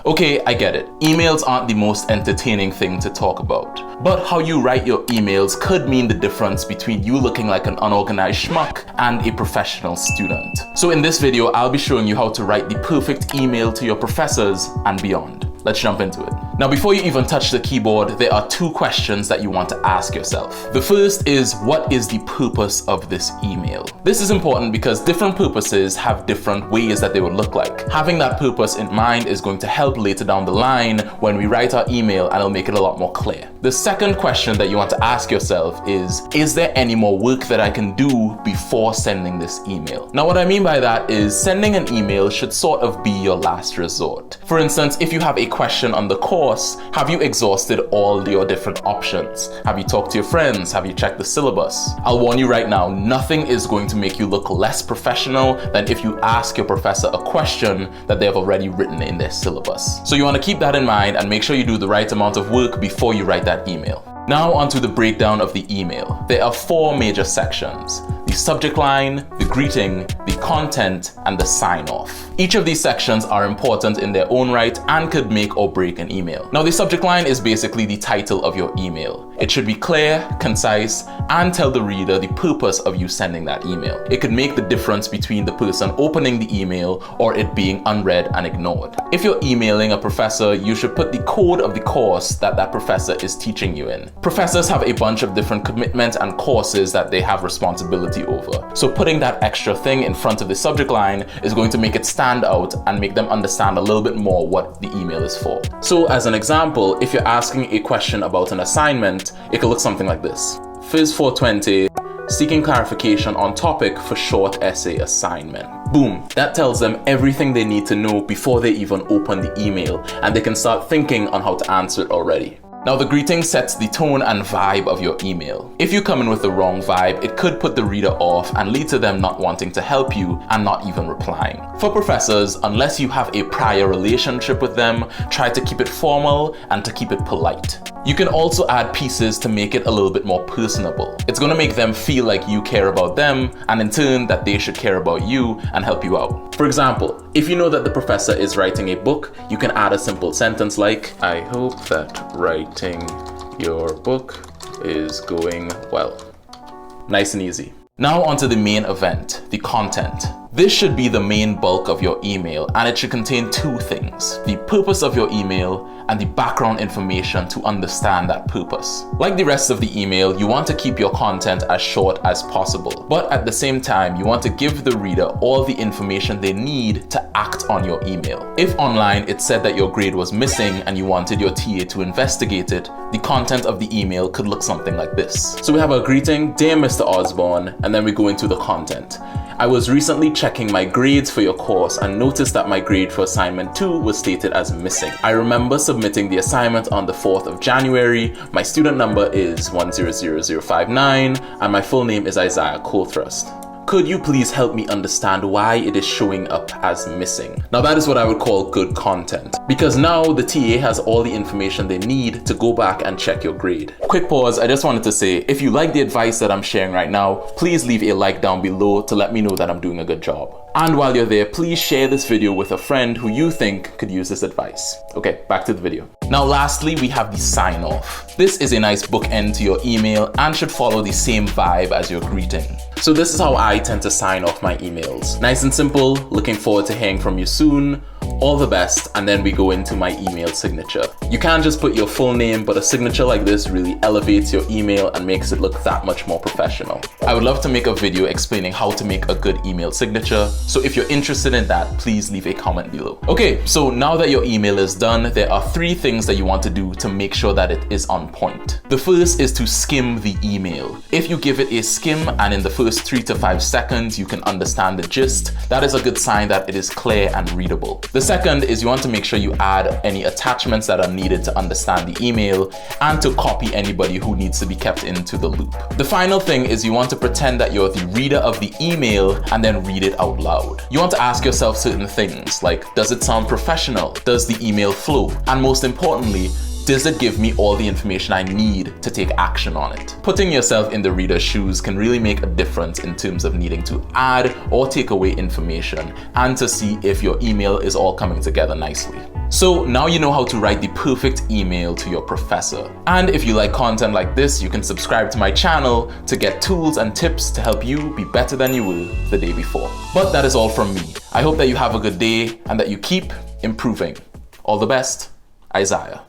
Okay, I get it. Emails aren't the most entertaining thing to talk about, but how you write your emails could mean the difference between you looking like an unorganized schmuck and a professional student. So in this video, I'll be showing you how to write the perfect email to your professors and beyond. Let's jump into it. Now, before you even touch the keyboard, there are two questions that you want to ask yourself. The first is, what is the purpose of this email? This is important because different purposes have different ways that they would look like. Having that purpose in mind is going to help later down the line when we write our email, and it'll make it a lot more clear. The second question that you want to ask yourself is there any more work that I can do before sending this email? Now, what I mean by that is sending an email should sort of be your last resort. For instance, if you have a question on the course, have you exhausted all your different options? Have you talked to your friends? Have you checked the syllabus? I'll warn you right now, nothing is going to make you look less professional than if you ask your professor a question that they have already written in their syllabus. So you want to keep that in mind and make sure you do the right amount of work before you write that email. Now onto the breakdown of the email. There are four major sections: the subject line, the greeting, the content, and the sign-off. Each of these sections are important in their own right and could make or break an email. Now, the subject line is basically the title of your email. It should be clear, concise, and tell the reader the purpose of you sending that email. It could make the difference between the person opening the email or it being unread and ignored. If you're emailing a professor, you should put the code of the course that that professor is teaching you in. Professors have a bunch of different commitments and courses that they have responsibility over. So putting that extra thing in front of the subject line is going to make it stand out and make them understand a little bit more what the email is for. So as an example, if you're asking a question about an assignment, it could look something like this. Phys 420, seeking clarification on topic for short essay assignment. Boom, that tells them everything they need to know before they even open the email, and they can start thinking on how to answer it already. Now, the greeting sets the tone and vibe of your email. If you come in with the wrong vibe, it could put the reader off and lead to them not wanting to help you and not even replying. For professors, unless you have a prior relationship with them, try to keep it formal and to keep it polite. You can also add pieces to make it a little bit more personable. It's going to make them feel like you care about them, and in turn that they should care about you and help you out. For example, if you know that the professor is writing a book, you can add a simple sentence like, "I hope that writing your book is going well." Nice and easy. Now onto the main event, the content. This should be the main bulk of your email, and it should contain two things: the purpose of your email and the background information to understand that purpose. Like the rest of the email, you want to keep your content as short as possible, but at the same time, you want to give the reader all the information they need to act on your email. If online it said that your grade was missing and you wanted your TA to investigate it, the content of the email could look something like this. So we have a greeting, "Dear Mr. Osborne," and then we go into the content. "I was recently checking my grades for your course and noticed that my grade for assignment 2 was stated as missing. I remember submitting the assignment on the 4th of January. My student number is 100059 and my full name is Isaiah Colthrust. Could you please help me understand why it is showing up as missing?" Now that is what I would call good content, because now the TA has all the information they need to go back and check your grade. Quick pause, I just wanted to say, if you like the advice that I'm sharing right now, please leave a like down below to let me know that I'm doing a good job. And while you're there, please share this video with a friend who you think could use this advice. Okay, back to the video. Now lastly, we have the sign off. This is a nice bookend to your email and should follow the same vibe as your greeting. So this is how I tend to sign off my emails. Nice and simple, looking forward to hearing from you soon, all the best, and then we go into my email signature. You can't just put your full name, but a signature like this really elevates your email and makes it look that much more professional. I would love to make a video explaining how to make a good email signature, so if you're interested in that, please leave a comment below. Okay, so now that your email is done, there are three things that you want to do to make sure that it is on point. The first is to skim the email. If you give it a skim and in the first 3 to 5 seconds you can understand the gist, that is a good sign that it is clear and readable. The second is you want to make sure you add any attachments that are needed to understand the email and to copy anybody who needs to be kept into the loop. The final thing is you want to pretend that you're the reader of the email and then read it out loud. You want to ask yourself certain things like, does it sound professional? Does the email flow? And most importantly, Does it give me all the information I need to take action on it? Putting yourself in the reader's shoes can really make a difference in terms of needing to add or take away information and to see if your email is all coming together nicely. So now you know how to write the perfect email to your professor. And if you like content like this, you can subscribe to my channel to get tools and tips to help you be better than you were the day before. But that is all from me. I hope that you have a good day and that you keep improving. All the best, Isaiah.